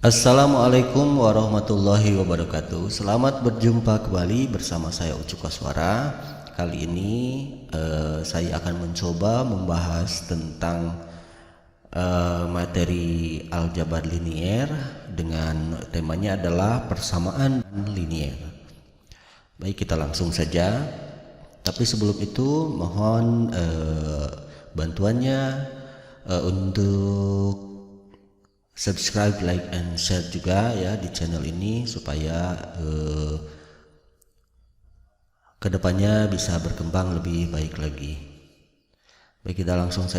Assalamualaikum warahmatullahi wabarakatuh. Selamat berjumpa kembali bersama saya Ucu Koswara. Kali ini saya akan mencoba membahas tentang materi aljabar linier dengan temanya adalah persamaan linier. Baik, kita langsung saja. Tapi sebelum itu mohon bantuannya untuk subscribe, like, and share juga ya di channel ini supaya kedepannya bisa berkembang lebih baik lagi. Baik, kita langsung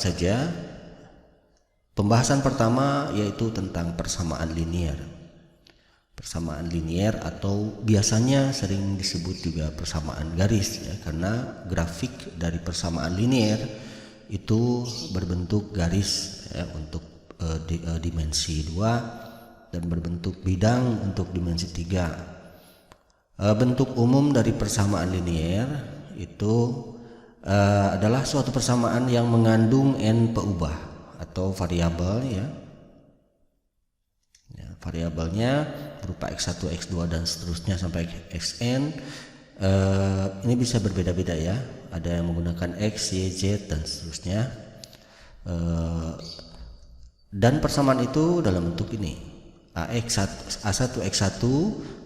saja. Pembahasan pertama yaitu tentang persamaan linier. Persamaan linier atau biasanya sering disebut juga persamaan garis ya, karena grafik dari persamaan linier itu berbentuk garis ya, untuk dimensi 2 dan berbentuk bidang untuk dimensi 3. Bentuk umum dari persamaan linier itu adalah suatu persamaan yang mengandung n peubah atau variabel ya. Variabelnya berupa x1, x2 dan seterusnya sampai xn. Ini bisa berbeda-beda ya, ada yang menggunakan x, y, z dan seterusnya, dan persamaan itu dalam bentuk ini a1 x1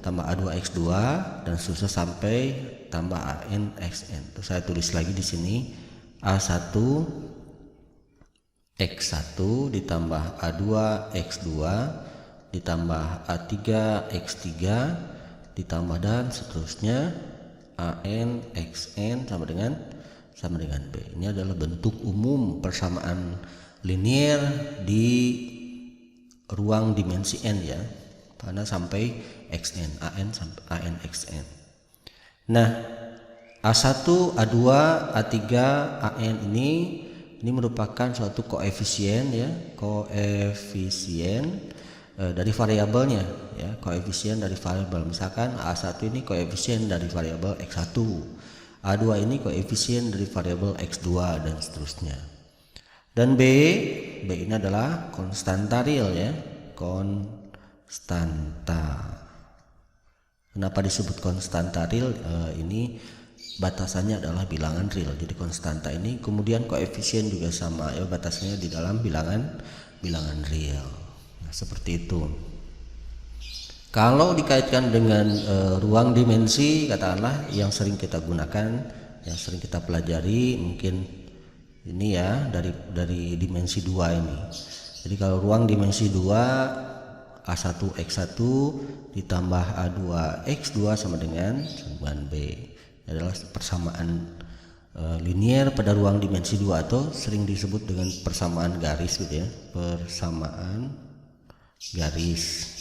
tambah a2 x2 dan seterusnya sampai tambah an xn. Terus saya tulis lagi di sini a1 x1 ditambah a2 x2 ditambah a3 x3 ditambah dan seterusnya an xn sama dengan b. Ini adalah bentuk umum persamaan linier di ruang dimensi n ya, karena sampai xn, an xn. Nah, a1, a2, a3, an ini merupakan suatu koefisien ya, dari variabelnya ya, koefisien dari variabel. Misalkan A1 ini koefisien dari variabel X1, A2 ini koefisien dari variabel X2 dan seterusnya. Dan B ini adalah konstanta real ya, konstanta. Kenapa disebut konstanta real? Ini batasannya adalah bilangan real. Jadi konstanta ini kemudian koefisien juga sama ya, batasannya di dalam bilangan real. Seperti itu. Kalau dikaitkan dengan ruang dimensi, katakanlah yang sering kita gunakan, yang sering kita pelajari mungkin ini ya, dari dimensi 2 ini. Jadi kalau ruang dimensi 2, a1 x1 ditambah a2 x2 sama dengan B. Ini adalah persamaan linier pada ruang dimensi 2 atau sering disebut dengan persamaan garis gitu ya, persamaan garis.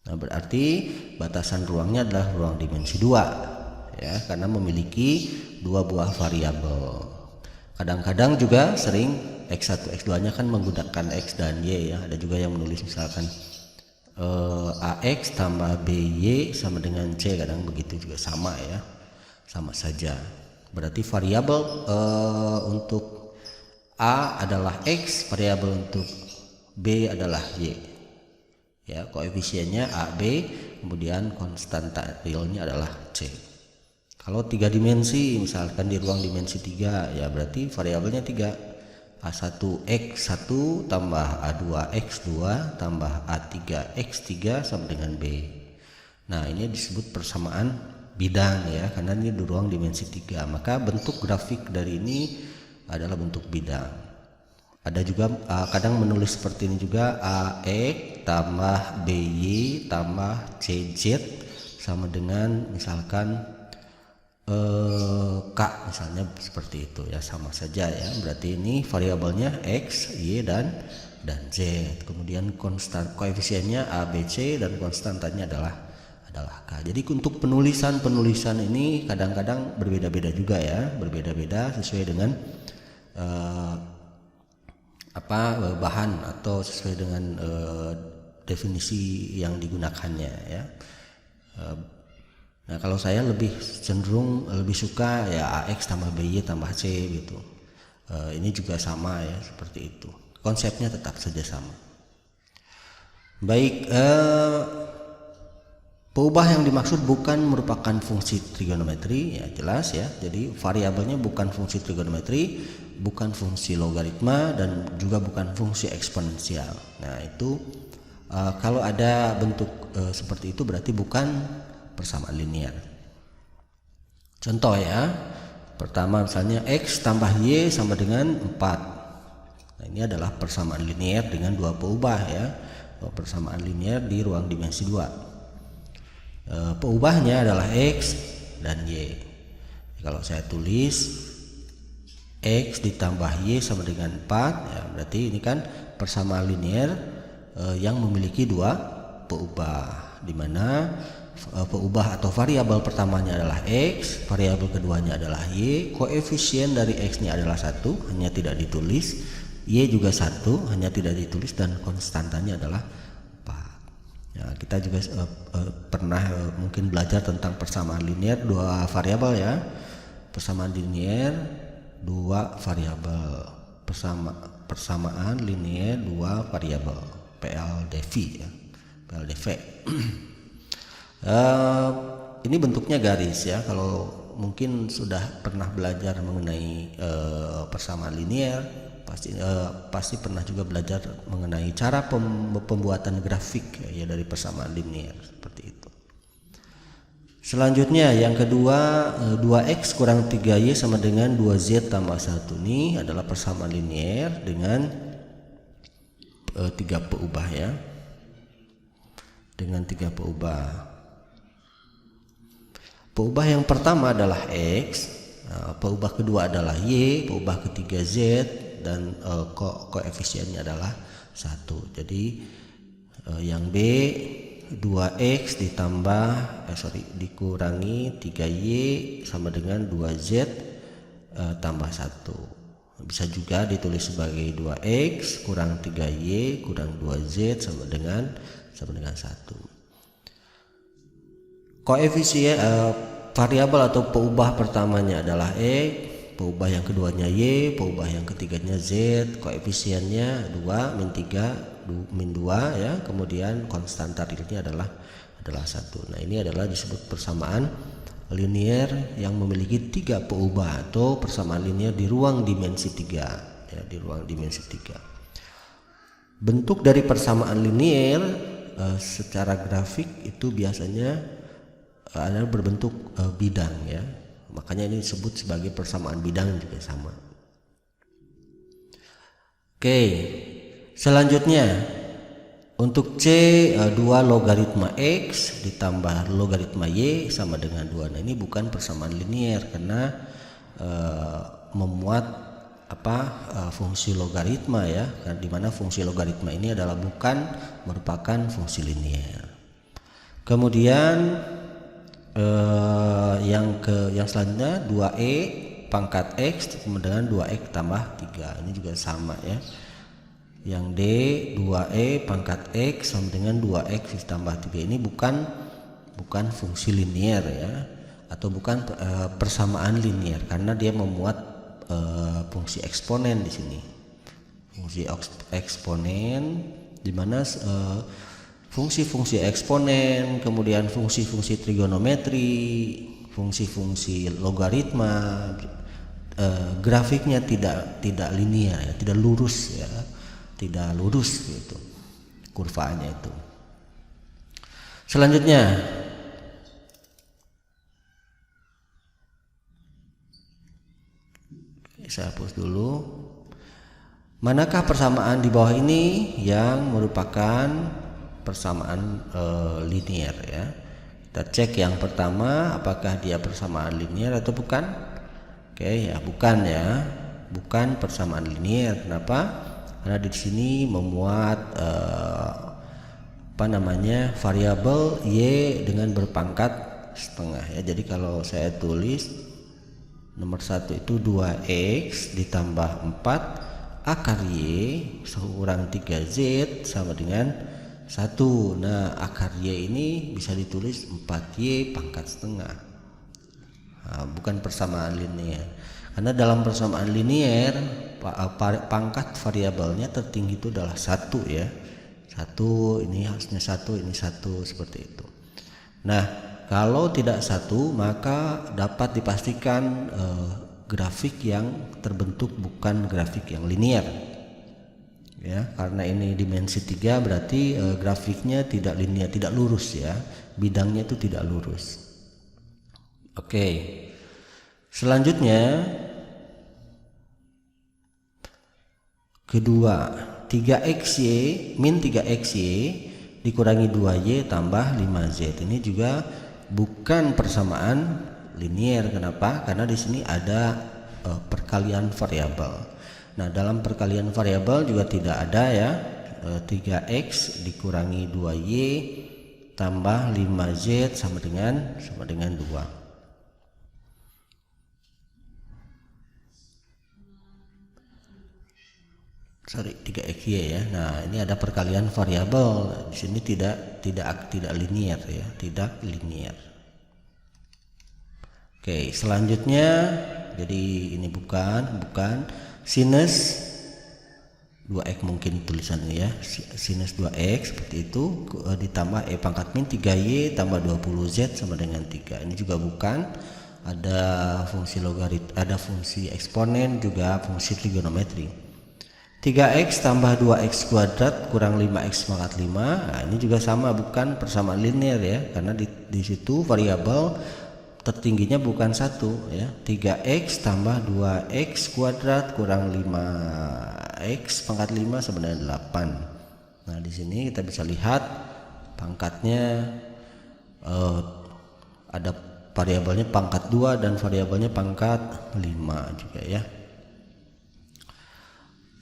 Nah, berarti batasan ruangnya adalah ruang dimensi 2 ya, karena memiliki dua buah variabel. Kadang-kadang juga sering x1 x2 nya kan menggunakan x dan y ya. Ada juga yang menulis misalkan ax tambah by sama dengan c, kadang begitu juga sama ya, sama saja. Berarti variabel untuk a adalah x, variabel untuk B adalah Y ya, koefisiennya AB, kemudian konstanta realnya adalah C. Kalau 3 dimensi misalkan di ruang dimensi 3 ya, berarti variabelnya 3, A1 X1 tambah A2 X2 tambah A3 X3 sama dengan B. Nah, ini disebut persamaan bidang ya, karena ini di ruang dimensi 3, maka bentuk grafik dari ini adalah bentuk bidang. Ada juga kadang menulis seperti ini juga, AX tambah BY tambah CZ sama dengan misalkan K misalnya, seperti itu ya, sama saja ya. Berarti ini variabelnya X, Y dan Z. Kemudian konstan koefisiennya A, B, C dan konstantanya adalah K. Jadi untuk penulisan ini kadang-kadang berbeda-beda juga ya, berbeda-beda sesuai dengan bahan atau sesuai dengan definisi yang digunakannya ya. Nah, kalau saya lebih suka ya AX tambah BY tambah C gitu. Ini juga sama ya, seperti itu. konsepnya tetap saja sama. Baik, peubah yang dimaksud bukan merupakan fungsi trigonometri, ya jelas ya. Jadi variabelnya bukan fungsi trigonometri, bukan fungsi logaritma, dan juga bukan fungsi eksponensial. Nah itu kalau ada bentuk seperti itu berarti bukan persamaan linear. Contoh ya, pertama misalnya x tambah y sama dengan 4. Nah ini adalah persamaan linear dengan dua peubah ya, persamaan linear di ruang dimensi 2. Peubahnya adalah x dan y. Kalau saya tulis x ditambah y sama dengan 4, ya berarti ini kan persamaan linear yang memiliki dua peubah, di mana peubah atau variabel pertamanya adalah x, variabel keduanya adalah y, koefisien dari x-nya adalah 1, hanya tidak ditulis, y juga 1, hanya tidak ditulis, dan konstantanya adalah 4. Ya, kita juga pernah mungkin belajar tentang persamaan linear dua variabel ya, persamaan linear dua variabel, persamaan linear dua variabel, PLDV ya, PLDV. Ini bentuknya garis ya. Kalau mungkin sudah pernah belajar mengenai persamaan linear, pasti pernah juga belajar mengenai cara pembuatan grafik ya dari persamaan linear seperti itu. Selanjutnya yang kedua, 2x kurang 3y sama dengan 2z tambah 1. Ini adalah persamaan linear dengan 3 peubah ya, dengan 3 peubah. Peubah yang pertama adalah x, peubah kedua adalah y, peubah ketiga z, dan koefisiennya adalah 1. Jadi yang B 2x ditambah dikurangi 3y sama dengan 2z tambah 1. Bisa juga ditulis sebagai 2x kurang 3y kurang 2z sama dengan 1. Koefisien variabel atau peubah pertamanya adalah x, peubah yang keduanya y, peubah yang ketiganya z, koefisiennya 2 min 3 min 2 ya, kemudian konstanta realnya adalah 1. Nah ini adalah disebut persamaan linear yang memiliki 3 peubah atau persamaan linear di ruang dimensi 3 ya, di ruang dimensi 3. Bentuk dari persamaan linear secara grafik itu biasanya adalah berbentuk bidang ya, makanya ini disebut sebagai persamaan bidang juga sama. Oke, selanjutnya untuk C 2 logaritma x ditambah logaritma y sama dengan 2. Nah ini bukan persamaan linear karena memuat fungsi logaritma ya, di mana fungsi logaritma ini adalah bukan merupakan fungsi linear. Kemudian yang selanjutnya 2e pangkat x sama dengan 2x tambah 3. Ini juga sama ya. Yang D 2e pangkat x sama dengan 2x ditambah 3. Ini bukan fungsi linear ya, atau bukan persamaan linear karena dia memuat fungsi eksponen di sini. Fungsi eksponen di mana fungsi-fungsi eksponen, kemudian fungsi-fungsi trigonometri, fungsi-fungsi logaritma, grafiknya tidak linear ya, tidak lurus ya, tidak lurus gitu kurvanya itu. Selanjutnya saya hapus dulu. Manakah persamaan di bawah ini yang merupakan persamaan linear ya? Kita cek yang pertama, apakah dia persamaan linear atau bukan. Oke ya, bukan ya, bukan persamaan linear. Kenapa? Karena di sini memuat variabel y dengan berpangkat setengah ya. Jadi kalau saya tulis nomor 1 itu 2x ditambah 4 akar y kurang 3z sama dengan 1. Nah akar y ini bisa ditulis 4y pangkat setengah. Bukan persamaan linear, karena dalam persamaan linear pangkat variabelnya tertinggi itu adalah 1 ya. 1 ini harusnya 1, ini 1 seperti itu. Nah, kalau tidak 1 maka dapat dipastikan grafik yang terbentuk bukan grafik yang linear. Ya, karena ini dimensi 3 berarti grafiknya tidak linear, tidak lurus ya. Bidangnya itu tidak lurus. Oke. Selanjutnya kedua, 3xy min 3xy dikurangi 2y tambah 5z. Ini juga bukan persamaan linear. Kenapa? Karena di sini ada perkalian variabel. Nah, dalam perkalian variabel juga tidak ada ya 3x dikurangi 2y tambah 5z sama dengan 2. Sorry, 3xy ya. Nah, ini ada perkalian variabel. Di sini tidak linear ya, tidak linear. Oke, selanjutnya jadi ini bukan sinus 2x mungkin tulisannya ya. Sinus 2x seperti itu ditambah pangkat min 3y tambah 20z sama dengan 3. Ini juga bukan. Ada fungsi ada fungsi eksponen juga fungsi trigonometri. 3x tambah 2x kuadrat kurang 5x pangkat 5. Nah, ini juga sama, bukan persamaan linear ya, karena di situ variabel tertingginya bukan 1 ya. 3x tambah 2x kuadrat kurang 5x pangkat 5 sama dengan 8. Nah, di sini kita bisa lihat pangkatnya ada variabelnya pangkat 2 dan variabelnya pangkat 5 juga ya.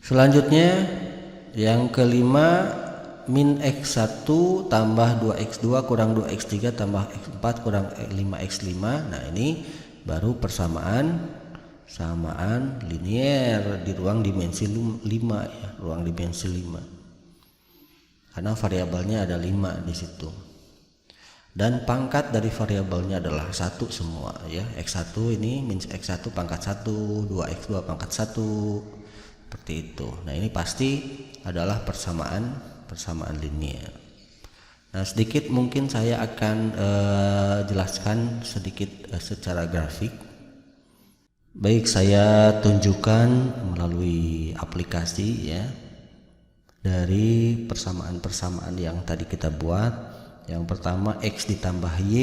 Selanjutnya yang kelima, min x1 tambah 2x2 kurang 2x3 tambah x4 kurang 5x5. Nah, ini baru persamaan linear di ruang dimensi 5 ya, ruang dimensi 5. Karena variabelnya ada 5 di situ. Dan pangkat dari variabelnya adalah 1 semua ya. X1 ini min x1 pangkat 1, 2x2 pangkat 1. Seperti itu. Nah, ini pasti adalah persamaan linear. Nah, sedikit mungkin saya akan jelaskan sedikit secara grafik. Baik, saya tunjukkan melalui aplikasi ya, dari persamaan yang tadi kita buat. Yang pertama, x ditambah y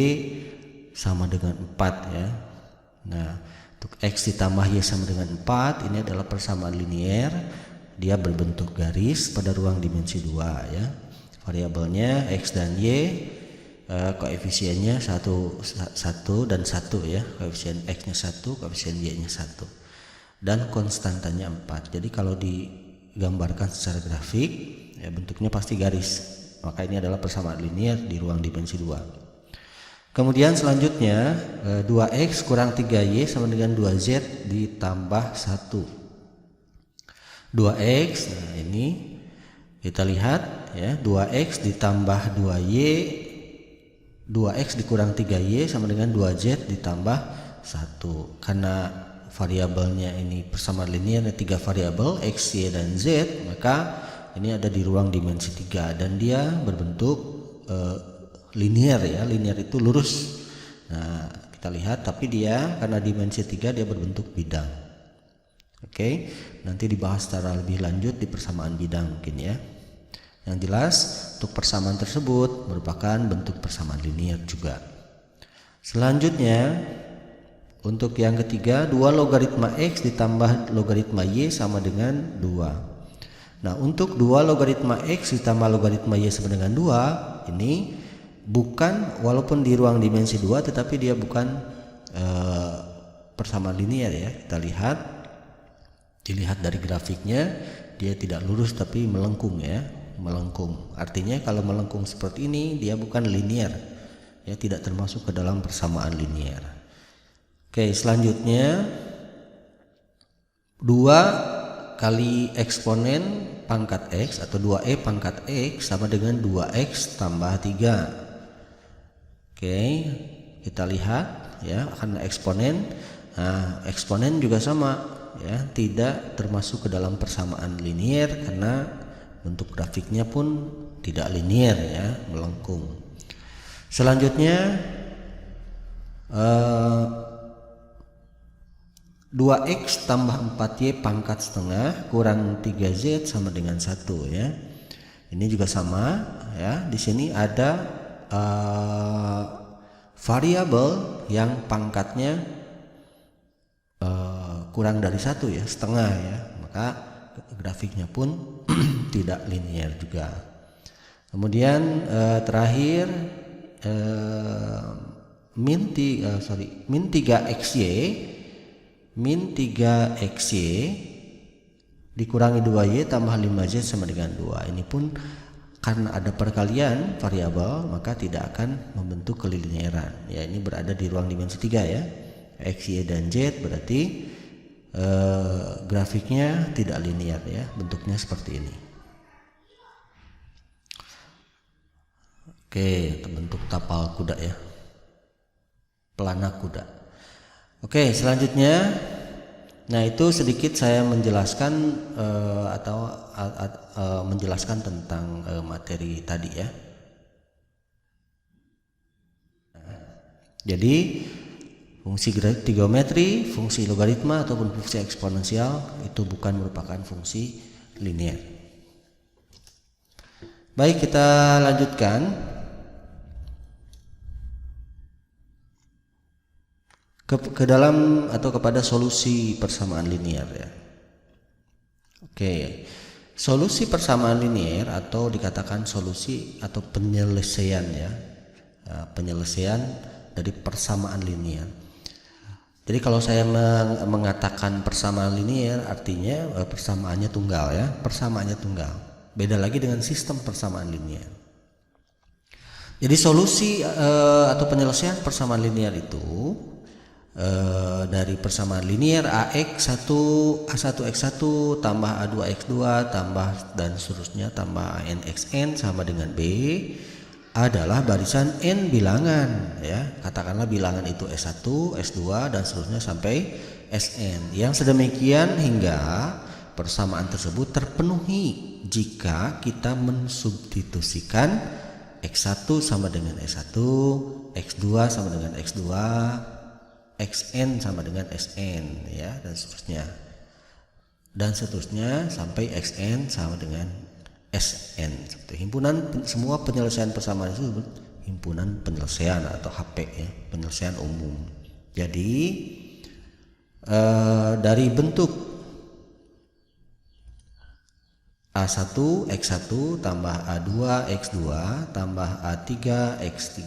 sama dengan 4 ya. Nah, untuk x ditambah y sama dengan 4 ini adalah persamaan linear. Dia berbentuk garis pada ruang dimensi 2 ya. Variabelnya x dan y, koefisiennya 1 dan 1 ya. Koefisien x-nya 1, koefisien y-nya 1. Dan konstantanya 4. Jadi kalau digambarkan secara grafik ya, bentuknya pasti garis. Maka ini adalah persamaan linear di ruang dimensi 2. Kemudian selanjutnya 2x kurang 3y sama dengan 2z ditambah 1. 2x, nah ini kita lihat ya, 2x ditambah 2y, 2x dikurang 3y sama dengan 2z ditambah 1. Karena variabelnya ini persamaan linear, 3 variabel x, y, dan z, maka ini ada di ruang dimensi 3 dan dia berbentuk linear ya. Linear itu lurus. Nah, kita lihat, tapi dia karena dimensi 3 dia berbentuk bidang. Oke, nanti dibahas secara lebih lanjut di persamaan bidang mungkin ya. Yang jelas untuk persamaan tersebut merupakan bentuk persamaan linear juga. Selanjutnya untuk yang ketiga, 2 logaritma x ditambah logaritma y sama dengan 2. Nah, untuk 2 logaritma x ditambah logaritma y sama dengan 2 ini bukan, walaupun di ruang dimensi 2 tetapi dia bukan persamaan linear ya. Kita dilihat dari grafiknya, dia tidak lurus tapi melengkung ya, melengkung. Artinya kalau melengkung seperti ini dia bukan linear ya, tidak termasuk ke dalam persamaan linear. Oke, selanjutnya 2 kali eksponen pangkat x atau 2e pangkat x sama dengan 2x tambah 3. Oke, kita lihat ya, karena eksponen. Nah, eksponen juga sama ya, tidak termasuk ke dalam persamaan linier karena bentuk grafiknya pun tidak linier ya, melengkung. Selanjutnya 2x tambah 4y pangkat setengah kurang 3z sama dengan 1 ya. Ini juga sama ya. Di sini ada variabel yang pangkatnya kurang dari 1 ya, setengah ya. Maka grafiknya pun tidak linier juga. Kemudian terakhir min 3xy dikurangi 2y tambah 5z sama dengan 2. Ini pun karena ada perkalian variabel maka tidak akan membentuk kelinieran ya. Ini berada di ruang dimensi 3 ya, x, y, dan z, berarti grafiknya tidak linier ya, bentuknya seperti ini. Oke, bentuk tapal kuda ya, pelana kuda. Oke, selanjutnya, nah itu sedikit saya menjelaskan menjelaskan tentang materi tadi ya. Jadi fungsi trigonometri, fungsi logaritma ataupun fungsi eksponensial itu bukan merupakan fungsi linier. Baik, kita lanjutkan. Ke dalam atau kepada solusi persamaan linier ya. Oke, solusi persamaan linier atau dikatakan solusi atau penyelesaian ya, penyelesaian dari persamaan linier. Jadi kalau saya mengatakan persamaan linier artinya persamaannya tunggal ya, persamaannya tunggal. Beda lagi dengan sistem persamaan linier. Jadi solusi atau penyelesaian persamaan linier itu dari persamaan linier AX1 A1X1 tambah A2X2 tambah dan seterusnya tambah ANXN sama dengan B adalah barisan n bilangan ya. Katakanlah bilangan itu S1, S2 dan seterusnya sampai Sn yang sedemikian hingga persamaan tersebut terpenuhi jika kita mensubstitusikan X1 sama dengan S1, X2 sama dengan X2, Xn sama dengan Sn ya, dan seterusnya sampai Xn sama dengan Sn. Seperti himpunan semua penyelesaian persamaan itu disebut himpunan penyelesaian atau HP ya, penyelesaian umum. Jadi dari bentuk A1 X1 tambah A2 X2 tambah A3 X3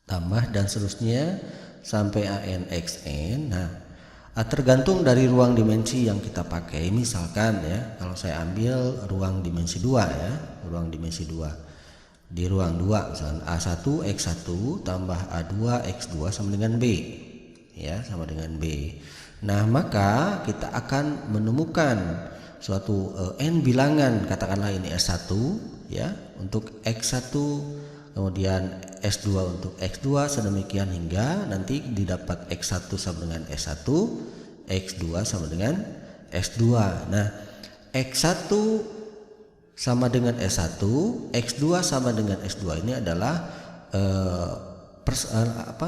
tambah dan seterusnya sampai ANXN. Nah, tergantung dari ruang dimensi yang kita pakai. Misalkan ya, kalau saya ambil ruang dimensi 2 ya, ruang dimensi 2. Di ruang 2 misalkan A1 X1 tambah A2 X2 sama dengan B. Ya, sama dengan B. Nah, maka kita akan menemukan suatu n bilangan, katakanlah ini S1 ya, untuk X1, kemudian S2 untuk X2 sedemikian hingga nanti didapat X1 sama dengan S1, X2 sama dengan S2. Nah, X1 sama dengan S1, X2 sama dengan S2 ini adalah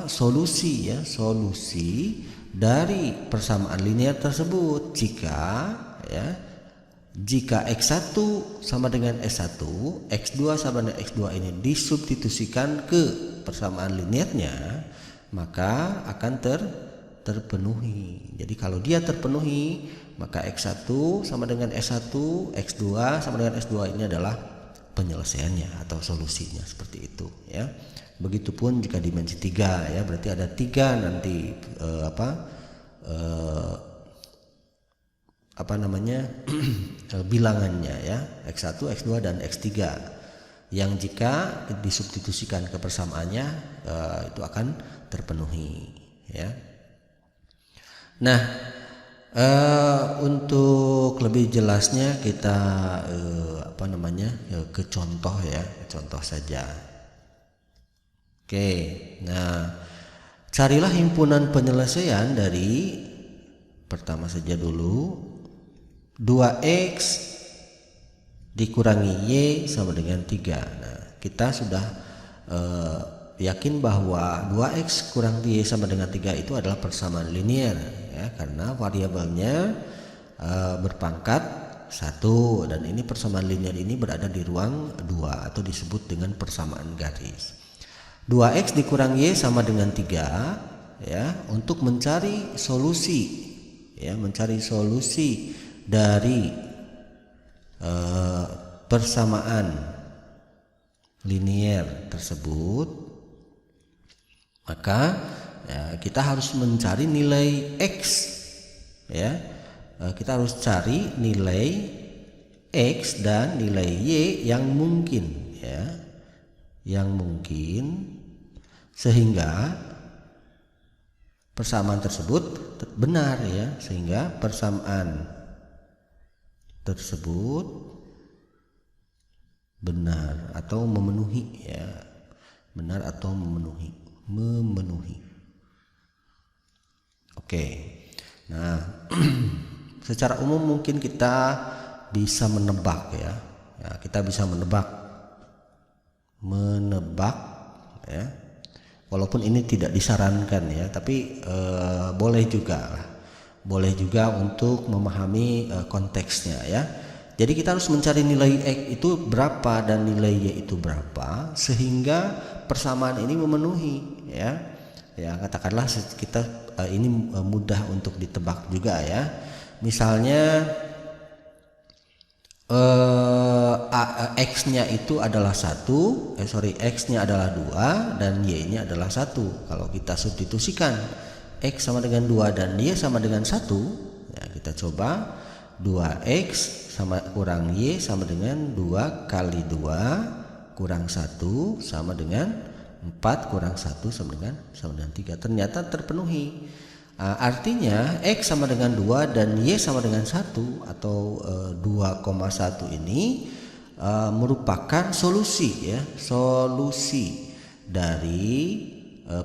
solusi ya, solusi dari persamaan linier tersebut jika X1 sama dengan S1, X2 sama dengan X2 ini disubstitusikan ke persamaan liniernya, maka akan terpenuhi. Jadi kalau dia terpenuhi, maka X1 sama dengan S1, X2 sama dengan S2 ini adalah penyelesaiannya atau solusinya, seperti itu ya. Begitupun jika dimensi 3 ya, berarti ada 3 nanti bilangannya ya, X1, X2 dan X3 yang jika disubstitusikan ke persamaannya itu akan terpenuhi ya. Nah, untuk lebih jelasnya kita ke contoh ya, contoh saja. Oke, nah carilah himpunan penyelesaian dari pertama saja dulu. 2x dikurangi y sama dengan 3. Nah, kita sudah yakin bahwa 2x kurang y sama dengan 3 itu adalah persamaan linear ya, karena variabelnya berpangkat 1 dan ini persamaan linear ini berada di ruang 2 atau disebut dengan persamaan garis. 2x dikurang y sama dengan 3 ya, untuk mencari solusi ya, mencari solusi dari persamaan linear tersebut, maka ya, kita harus mencari nilai x ya, kita harus cari nilai x dan nilai y yang mungkin ya, yang mungkin sehingga persamaan tersebut benar ya, sehingga persamaan tersebut benar atau memenuhi ya, benar atau memenuhi. Oke. Nah, secara umum mungkin kita bisa menebak ya, kita bisa menebak ya, walaupun ini tidak disarankan ya, tapi boleh juga untuk memahami konteksnya ya. Jadi kita harus mencari nilai x itu berapa dan nilai y itu berapa sehingga persamaan ini memenuhi ya. Ya, katakanlah kita ini mudah untuk ditebak juga ya. Misalnya x-nya itu adalah 1, x-nya adalah 2 dan y-nya adalah 1. Kalau kita substitusikan x sama dengan 2 dan y sama dengan 1 ya, kita coba 2x sama kurang y sama dengan 2 kali 2 kurang 1 sama dengan 4 kurang 1 sama dengan 3. Ternyata terpenuhi. Artinya x sama dengan 2 dan y sama dengan 1 atau 2,1 ini merupakan solusi ya, solusi dari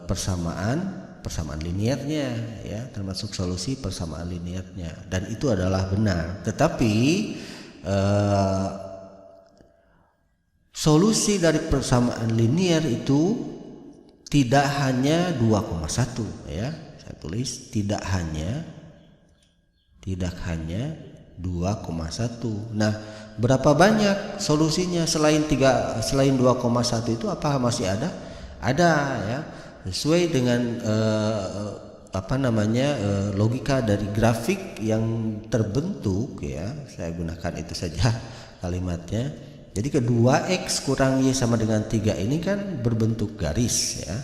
persamaan linearnya ya, termasuk solusi persamaan linearnya, dan itu adalah benar. Tetapi solusi dari persamaan linear itu tidak hanya 2,1 ya, saya tulis tidak hanya 2,1. Nah, berapa banyak solusinya selain 2,1 itu? Apa masih ada? Ada ya. Sesuai dengan logika dari grafik yang terbentuk ya, saya gunakan itu saja kalimatnya. Jadi kedua x kurang y sama dengan 3 ini kan berbentuk garis ya,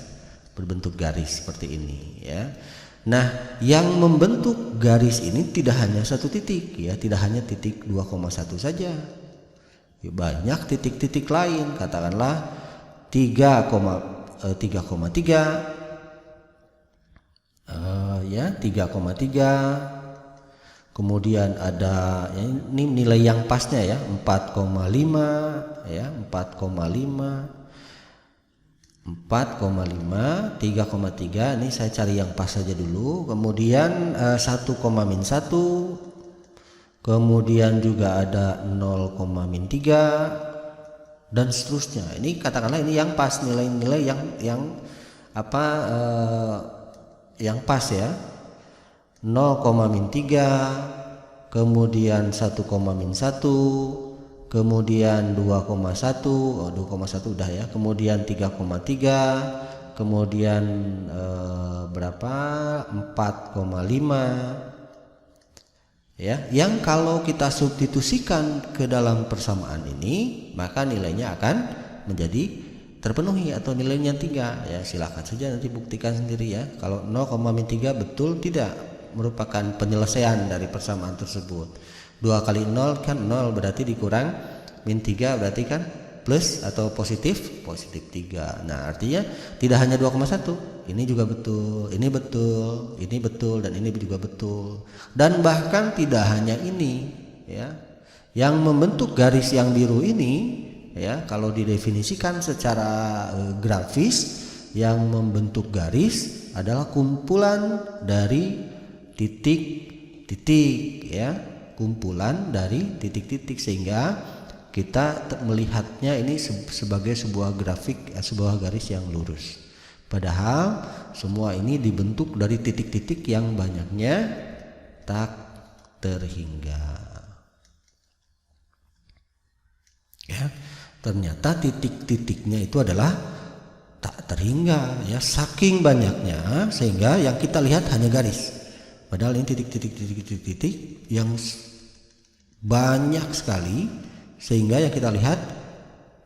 berbentuk garis seperti ini ya. Nah, yang membentuk garis ini tidak hanya satu titik ya, tidak hanya titik 2,1 saja ya, banyak titik-titik lain, katakanlah 3,3 ya, 3,3. Kemudian ada ya, ini nilai yang pasnya ya, 4,5 ya, 3,3. Ini saya cari yang pas saja dulu. Kemudian 1,-1. Kemudian juga ada 0,-3 dan seterusnya. Ini katakanlah ini yang pas, nilai-nilai yang pas ya. 0,-3, kemudian 1,-1, kemudian 2,1, 2,1 udah ya, kemudian 3,3, kemudian berapa, 4,5 ya, yang kalau kita substitusikan ke dalam persamaan ini maka nilainya akan menjadi terpenuhi atau nilainya 3 ya. Silakan saja nanti buktikan sendiri ya, kalau 0,-3 betul tidak merupakan penyelesaian dari persamaan tersebut. 2 kali 0 kan 0, berarti dikurang min 3 berarti kan plus atau positif 3. Nah, artinya tidak hanya 2,1, ini juga betul, ini betul, ini betul, dan ini juga betul. Dan bahkan tidak hanya ini ya, yang membentuk garis yang biru ini ya, kalau didefinisikan secara grafis, yang membentuk garis adalah kumpulan dari titik titik-titik ya, kumpulan dari titik-titik, sehingga kita melihatnya ini sebagai sebuah grafik, sebuah garis yang lurus. Padahal semua ini dibentuk dari titik-titik yang banyaknya tak terhingga. Ya, ternyata titik-titiknya itu adalah tak terhingga ya, saking banyaknya sehingga yang kita lihat hanya garis. Padahal ini titik-titik yang banyak sekali sehingga yang kita lihat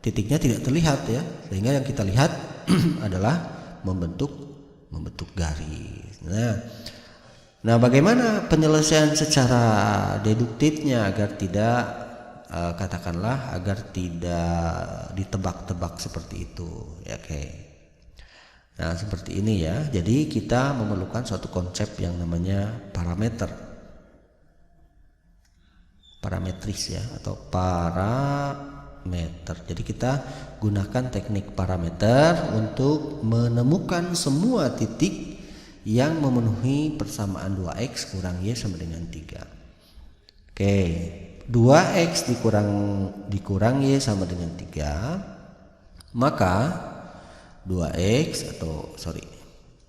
titiknya tidak terlihat ya, sehingga yang kita lihat adalah membentuk garis. Nah, bagaimana penyelesaian secara deduktifnya agar tidak katakanlah agar tidak ditebak-tebak seperti itu ya, oke. Nah, seperti ini ya. Jadi kita memerlukan suatu konsep yang namanya parametris ya, atau parameter. Jadi kita gunakan teknik parameter untuk menemukan semua titik yang memenuhi persamaan 2x kurang y sama dengan 3. Oke, 2x dikurang y sama dengan 3, maka 2x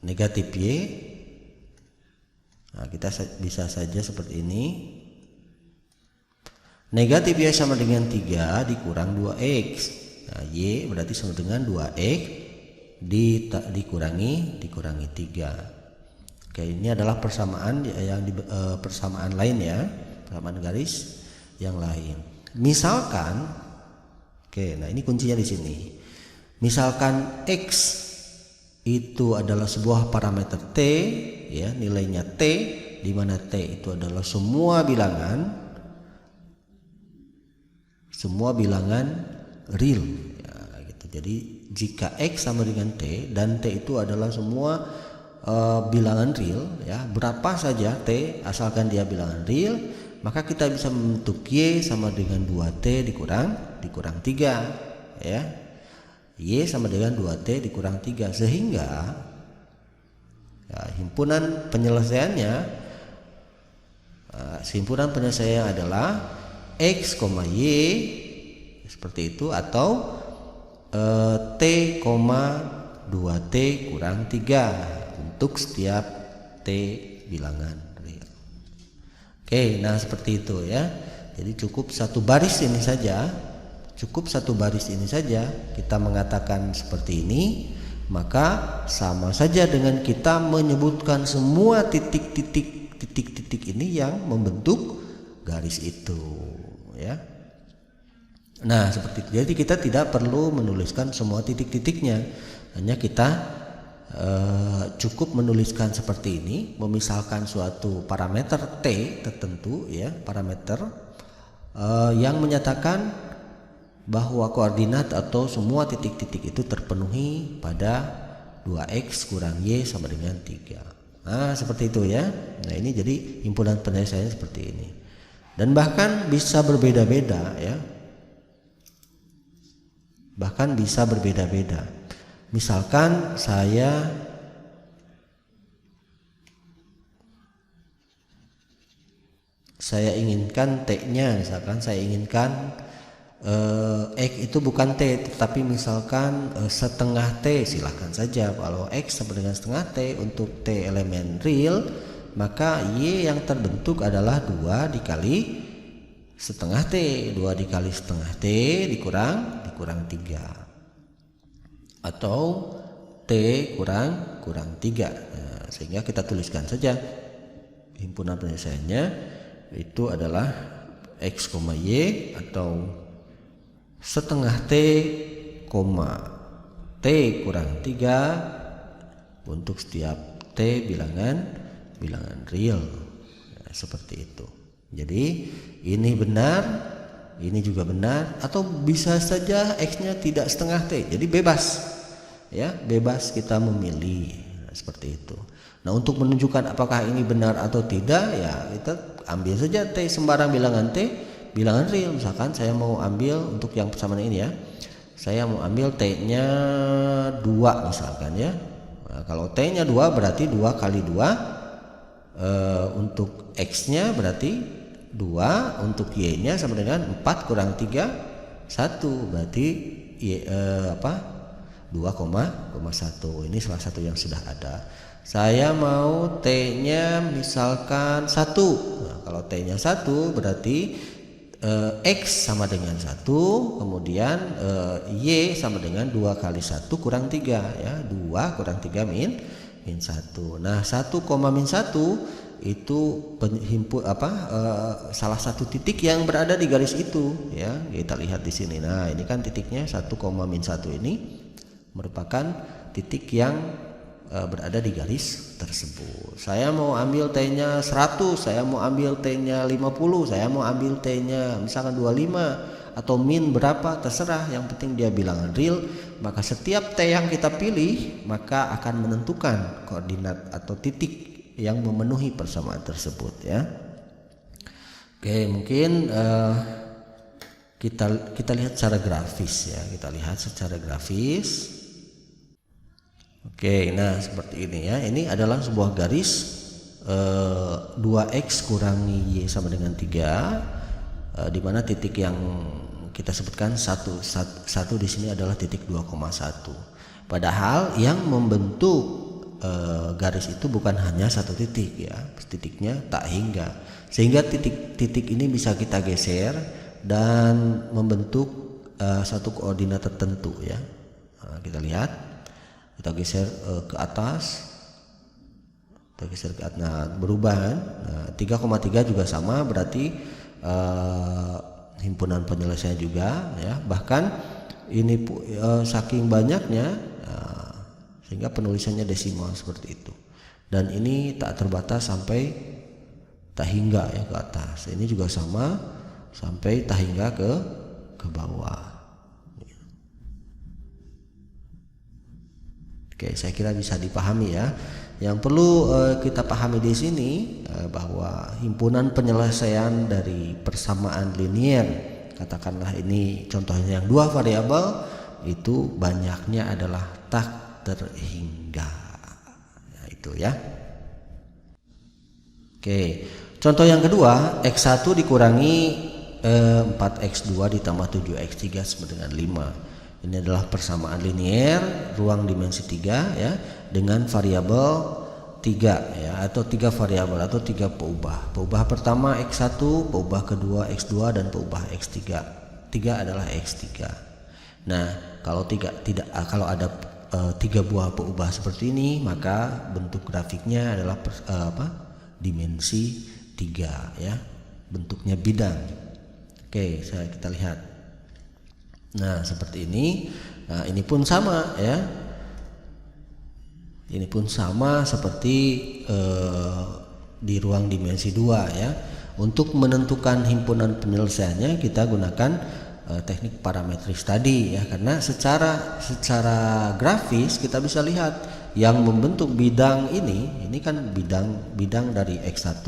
negatif y, nah kita bisa saja seperti ini, negatif y sama dengan 3 dikurang 2x. Nah, y berarti sama dengan 2x dikurangi 3. Oke, ini adalah persamaan yang persamaan lain ya, persamaan garis yang lain. Misalkan, oke, nah ini kuncinya di sini. Misalkan x itu adalah sebuah parameter t ya, nilainya t, di mana t itu adalah semua bilangan real ya, gitu. Jadi jika x sama dengan t dan t itu adalah semua bilangan real ya, berapa saja t asalkan dia bilangan real, maka kita bisa membentuk y sama dengan 2t dikurang 3 ya. Y sama dengan 2t dikurang 3, sehingga ya, himpunan penyelesaiannya adalah x, y seperti itu, atau t, 2t kurang 3 untuk setiap t bilangan real. Oke, nah seperti itu ya. Jadi cukup satu baris ini saja kita mengatakan seperti ini, maka sama saja dengan kita menyebutkan semua titik-titik ini yang membentuk garis itu ya. Nah, seperti itu. Jadi kita tidak perlu menuliskan semua titik-titiknya, hanya kita cukup menuliskan seperti ini, memisalkan suatu parameter t tertentu ya, parameter yang menyatakan bahwa koordinat atau semua titik-titik itu terpenuhi pada 2x kurang y sama dengan 3. Nah, seperti itu ya. Nah, ini jadi himpunan penyelesaiannya seperti ini. Dan bahkan bisa berbeda-beda ya. Bahkan bisa berbeda-beda. Misalkan saya inginkan t-nya, misalkan saya inginkan x itu bukan t, tetapi misalkan setengah t, silahkan saja. Kalau x sama dengan setengah t untuk t elemen real, maka y yang terbentuk adalah 2 dikali setengah t, 2 dikali setengah t dikurang 3, atau t kurang 3. Nah, sehingga kita tuliskan saja himpunan penyelesaiannya itu adalah x, y atau setengah t, t kurang 3 untuk setiap t bilangan real. Nah, seperti itu. Jadi ini benar, ini juga benar, atau bisa saja x-nya tidak setengah t. Jadi bebas ya, bebas kita memilih. Nah, seperti itu. Nah, untuk menunjukkan apakah ini benar atau tidak ya, kita ambil saja t sembarang bilangan t, bilangan real. Misalkan saya mau ambil untuk yang persamaan ini ya, saya mau ambil t-nya 2 misalkan ya. Nah, kalau t-nya 2 berarti 2 kali 2 untuk X-nya berarti 2, untuk Y-nya sama dengan 4 kurang 3 1, berarti 2,1. Ini salah satu yang sudah ada. Saya mau T-nya misalkan 1. Nah, kalau T-nya 1 berarti X sama dengan 1, kemudian Y sama dengan 2 kali 1 kurang 3 ya. 2 kurang 3 min 1. Nah, 1, min 1 itu salah satu titik yang berada di garis itu ya. Kita lihat di sini. Nah, ini kan titiknya 1, min 1 ini merupakan titik yang berada di garis tersebut. Saya mau ambil T-nya 100, saya mau ambil T-nya 50, saya mau ambil T-nya misalkan 25 atau min berapa terserah, yang penting dia bilangan real. Maka setiap T yang kita pilih maka akan menentukan koordinat atau titik yang memenuhi persamaan tersebut ya. Oke, mungkin kita lihat secara grafis ya. Kita lihat secara grafis. Oke, nah seperti ini ya. Ini adalah sebuah garis 2X kurangi Y sama dengan 3, di mana titik yang kita sebutkan satu di sini adalah titik 2,1. Padahal yang membentuk garis itu bukan hanya satu titik ya, titiknya tak hingga, sehingga titik ini bisa kita geser dan membentuk satu koordinat tertentu ya. Nah, kita lihat, kita geser ke atas, kita geser ke atas, nah berubah kan. Nah, 3,3 juga sama, berarti himpunan penyelesaian juga ya. Bahkan ini saking banyaknya sehingga penulisannya desimal seperti itu, dan ini tak terbatas sampai tak hingga ya ke atas. Ini juga sama sampai tak hingga ke bawah. Oke, saya kira bisa dipahami ya. Yang perlu kita pahami di sini bahwa himpunan penyelesaian dari persamaan linier, katakanlah ini contohnya yang 2 variabel, itu banyaknya adalah tak terhingga ya, itu ya. Oke, contoh yang kedua, X1 dikurangi 4X2 ditambah 7X3 sama dengan 5. Ini adalah persamaan linier ruang dimensi 3 ya, dengan variabel 3 ya, atau 3 variabel atau 3 peubah. Peubah pertama X1, peubah kedua X2, dan peubah X3. 3 adalah X3. Nah, kalau kalau ada 3 buah peubah seperti ini, maka bentuk grafiknya adalah dimensi 3 ya, bentuknya bidang. Oke, kita lihat. Nah, seperti ini. Nah, ini pun sama ya. Ini pun sama seperti di ruang dimensi 2 ya. Untuk menentukan himpunan penyelesaiannya kita gunakan teknik parametris tadi ya, karena secara grafis kita bisa lihat yang membentuk bidang ini kan bidang dari X1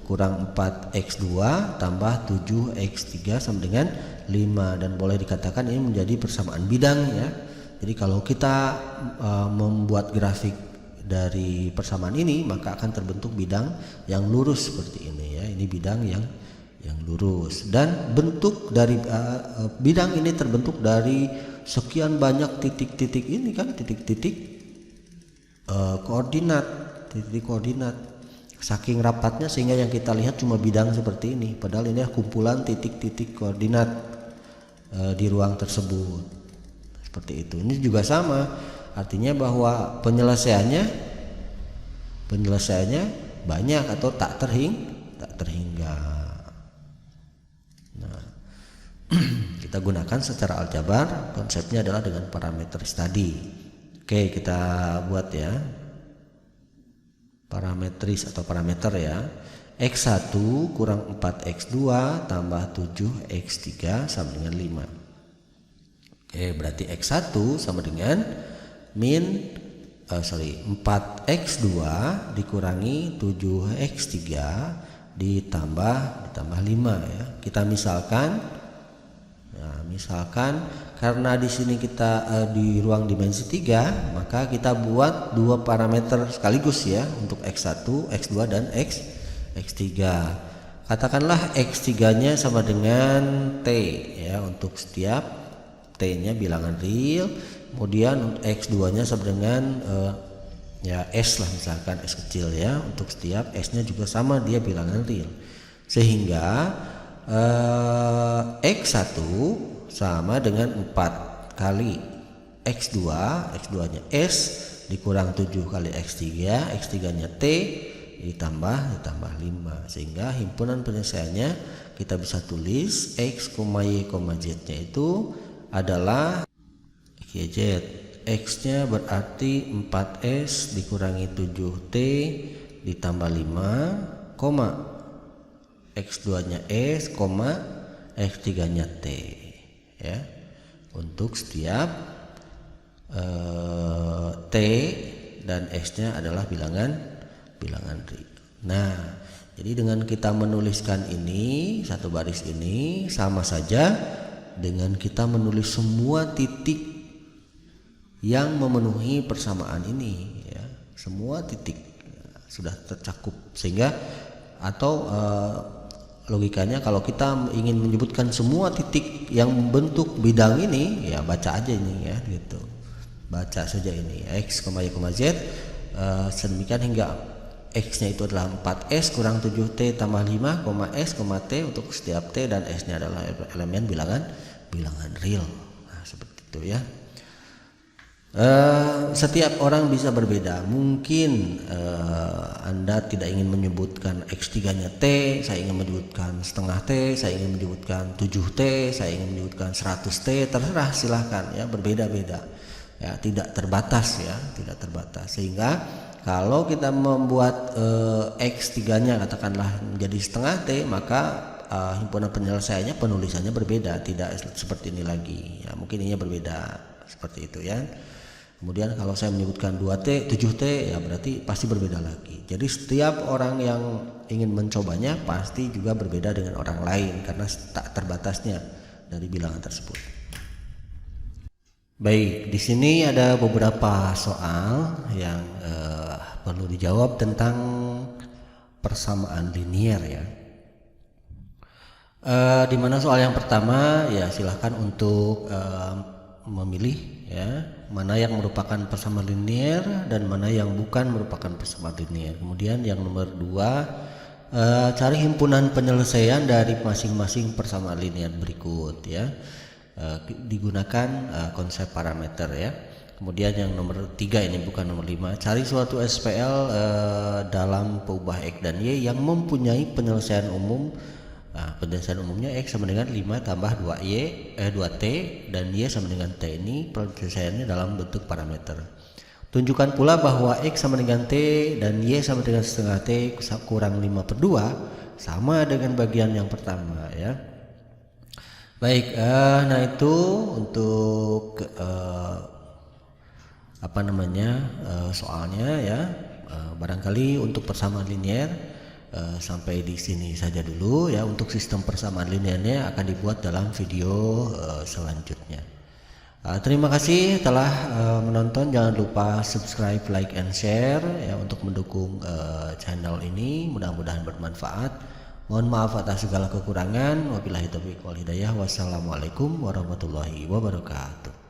kurang 4X2 tambah 7X3 sama dengan 5, dan boleh dikatakan ini menjadi persamaan bidang ya. Jadi kalau kita membuat grafik dari persamaan ini, maka akan terbentuk bidang yang lurus seperti ini ya. Ini bidang yang lurus, dan bentuk dari bidang ini terbentuk dari sekian banyak titik-titik ini kan, titik-titik koordinat, titik koordinat saking rapatnya sehingga yang kita lihat cuma bidang seperti ini, padahal ini kumpulan titik-titik koordinat di ruang tersebut seperti itu. Ini juga sama, artinya bahwa penyelesaiannya banyak atau tak terhingga. Nah, kita gunakan secara aljabar, konsepnya adalah dengan parametris tadi. Oke, kita buat ya parametris atau parameter ya. X1 kurang 4X2 tambah 7X3 sama dengan 5. Oke, berarti X1 sama dengan 4X2 dikurangi 7X3 ditambah 5 ya. Kita misalkan misalkan karena di sini kita di ruang dimensi 3, maka kita buat dua parameter sekaligus ya untuk X1, X2 dan X3. Katakanlah X3-nya sama dengan T ya, untuk setiap T-nya bilangan real. Kemudian X2-nya sama dengan ya S lah, misalkan S kecil ya, untuk setiap S-nya juga sama, dia bilangan real. Sehingga X1 sama dengan 4 kali X2, X2 nya S dikurang 7 kali X3, X3 nya T ditambah 5, sehingga himpunan penyelesaiannya kita bisa tulis X, Y, Z nya itu adalah XYZ. X nya berarti 4S dikurangi 7T ditambah 5, X2 nya S, X3 nya T ya, untuk setiap T dan S nya adalah bilangan real. Nah, jadi dengan kita menuliskan ini satu baris ini sama saja dengan kita menulis semua titik yang memenuhi persamaan ini ya, semua titik ya, sudah tercakup. Sehingga atau logikanya kalau kita ingin menyebutkan semua titik yang membentuk bidang ini ya, baca aja ini ya gitu, baca saja ini X, Y, Z sedemikian hingga X nya itu adalah 4S kurang 7T tambah 5, S, T untuk setiap T dan S nya adalah elemen bilangan real. Nah, seperti itu ya. Setiap orang bisa berbeda. Mungkin Anda tidak ingin menyebutkan X3 nya T, saya ingin menyebutkan setengah T, saya ingin menyebutkan 7T, saya ingin menyebutkan 100T, terserah, silahkan ya, berbeda-beda ya, tidak terbatas ya, tidak terbatas. Sehingga kalau kita membuat X3 nya katakanlah menjadi setengah T, maka himpunan penyelesaiannya penulisannya berbeda, tidak seperti ini lagi ya, mungkin ininya berbeda seperti itu ya. Kemudian kalau saya menyebutkan 2T, 7T ya berarti pasti berbeda lagi. Jadi setiap orang yang ingin mencobanya pasti juga berbeda dengan orang lain karena tak terbatasnya dari bilangan tersebut. Baik, di sini ada beberapa soal yang perlu dijawab tentang persamaan linier ya. Di mana soal yang pertama ya silahkan untuk memilih ya, mana yang merupakan persamaan linear dan mana yang bukan merupakan persamaan linear. Kemudian yang nomor 2, cari himpunan penyelesaian dari masing-masing persamaan linear berikut ya. Digunakan konsep parameter ya. Kemudian yang nomor 3 ini bukan nomor 5, cari suatu SPL dalam peubah X dan Y yang mempunyai penyelesaian umum. Nah, penyelesaian umumnya X sama dengan 5 tambah 2T dan Y sama dengan T. Ini penyelesaiannya dalam bentuk parameter. Tunjukkan pula bahwa X sama dengan T dan Y sama dengan setengah T kurang 5/2 sama dengan bagian yang pertama ya. Baik, nah itu untuk soalnya ya. Barangkali untuk persamaan linear sampai di sini saja dulu ya. Untuk sistem persamaan linearnya akan dibuat dalam video selanjutnya. Terima kasih telah menonton. Jangan lupa subscribe, like, and share ya untuk mendukung channel ini. Mudah-mudahan bermanfaat. Mohon maaf atas segala kekurangan. Wabillahi taufiq wal hidayah. Wassalamualaikum warahmatullahi wabarakatuh.